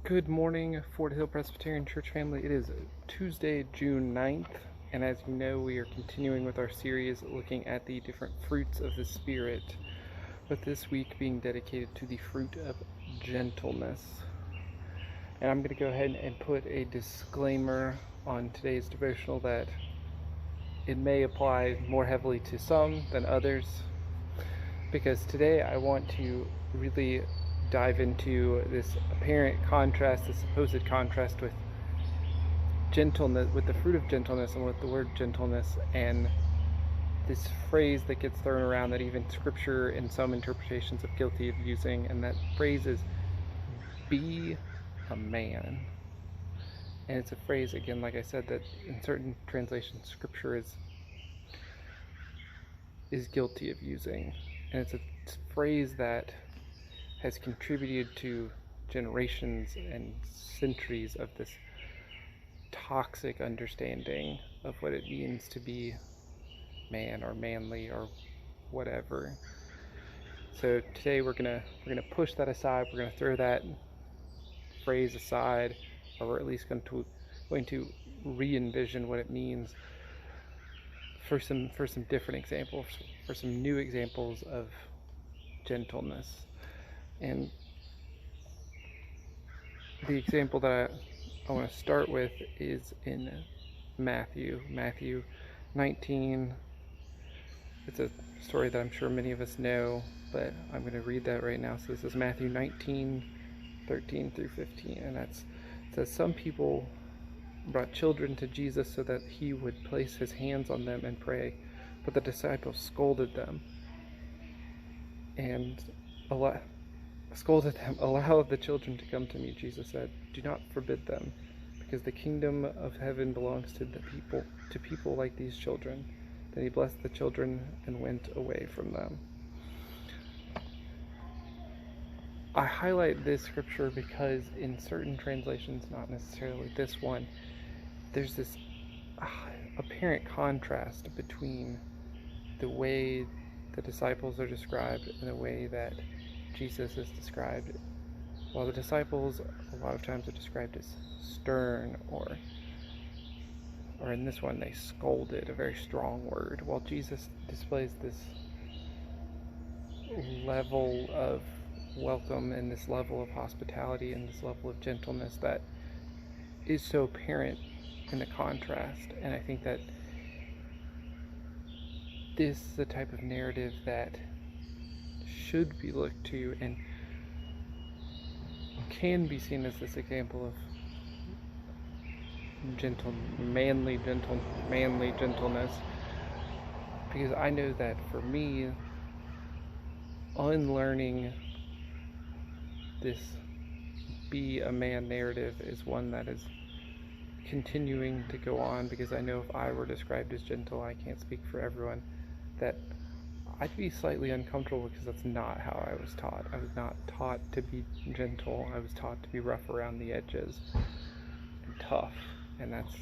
Good morning, Fort Hill Presbyterian Church family. It is Tuesday, June 9th, and as you know, we are continuing with our series looking at the different fruits of the Spirit, with this week being dedicated to the fruit of gentleness. And I'm going to go ahead and put a disclaimer on today's devotional that it may apply more heavily to some than others, because today I want to really dive into this apparent contrast, the supposed contrast with gentleness, with the fruit of gentleness and with the word gentleness, and this phrase that gets thrown around that even Scripture in some interpretations are guilty of using, and that phrase is be a man. And it's a phrase, again, like I said, that in certain translations Scripture is guilty of using. And it's a phrase that has contributed to generations and centuries of this toxic understanding of what it means to be man or manly or whatever. So today we're gonna push that aside. We're gonna throw that phrase aside, or we're at least going to re-envision what it means for some different examples, for some new examples of gentleness. And the example that I want to start with is in Matthew 19. It's a story that I'm sure many of us know, but I'm going to read that right now. So this is Matthew 19:13 through 15, and it says, "Some people brought children to Jesus so that he would place his hands on them and pray, but the disciples scolded them. Allow the children to come to me," Jesus said. "Do not forbid them, because the kingdom of heaven belongs to people like these children." Then he blessed the children and went away from them. I highlight this scripture because in certain translations, not necessarily this one, there's this apparent contrast between the way the disciples are described and the way that Jesus is described. While the disciples a lot of times are described as stern, or in this one they scolded, a very strong word, while Jesus displays this level of welcome and this level of hospitality and this level of gentleness that is so apparent in the contrast. And I think that this is the type of narrative that should be looked to and can be seen as this example of manly gentleness, because I know that for me, unlearning this be a man narrative is one that is continuing to go on, because I know if I were described as gentle, I can't speak for everyone, that I'd be slightly uncomfortable, because that's not how I was taught. I was not taught to be gentle. I was taught to be rough around the edges and tough, and that's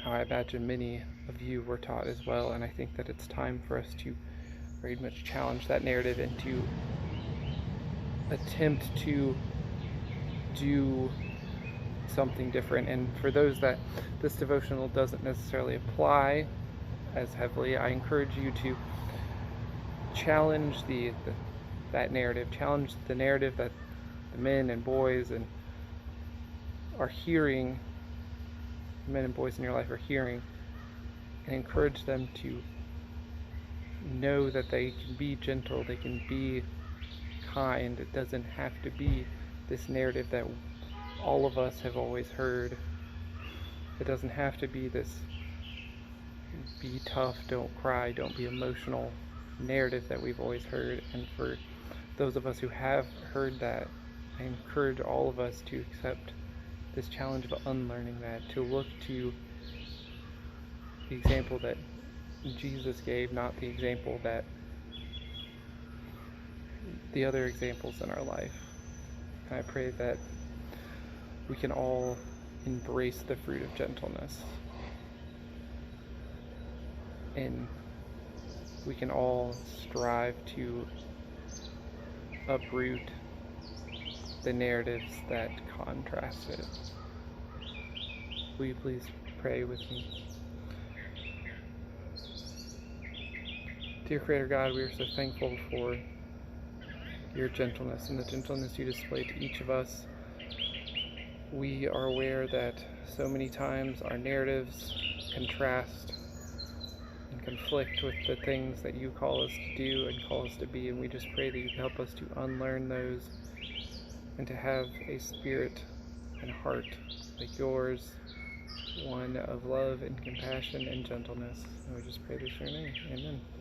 how I imagine many of you were taught as well. And I think that it's time for us to very much challenge that narrative and to attempt to do something different. And for those that this devotional doesn't necessarily apply as heavily, I encourage you to challenge that narrative, challenge the narrative that the men and boys are hearing, men and boys in your life are hearing, and encourage them to know that they can be gentle, they can be kind. It doesn't have to be this narrative that all of us have always heard. It doesn't have to be this be tough, don't cry, don't be emotional narrative that we've always heard. And for those of us who have heard that, I encourage all of us to accept this challenge of unlearning that, to look to the example that Jesus gave, not the example that the other examples in our life. And I pray that we can all embrace the fruit of gentleness, and we can all strive to uproot the narratives that contrast it. Will you please pray with me? Dear Creator God, we are so thankful for your gentleness and the gentleness you display to each of us. We are aware that so many times our narratives contrast and conflict with the things that you call us to do and call us to be, and we just pray that you help us to unlearn those and to have a spirit and heart like yours, one of love and compassion and gentleness. And we just pray this in your name. Amen.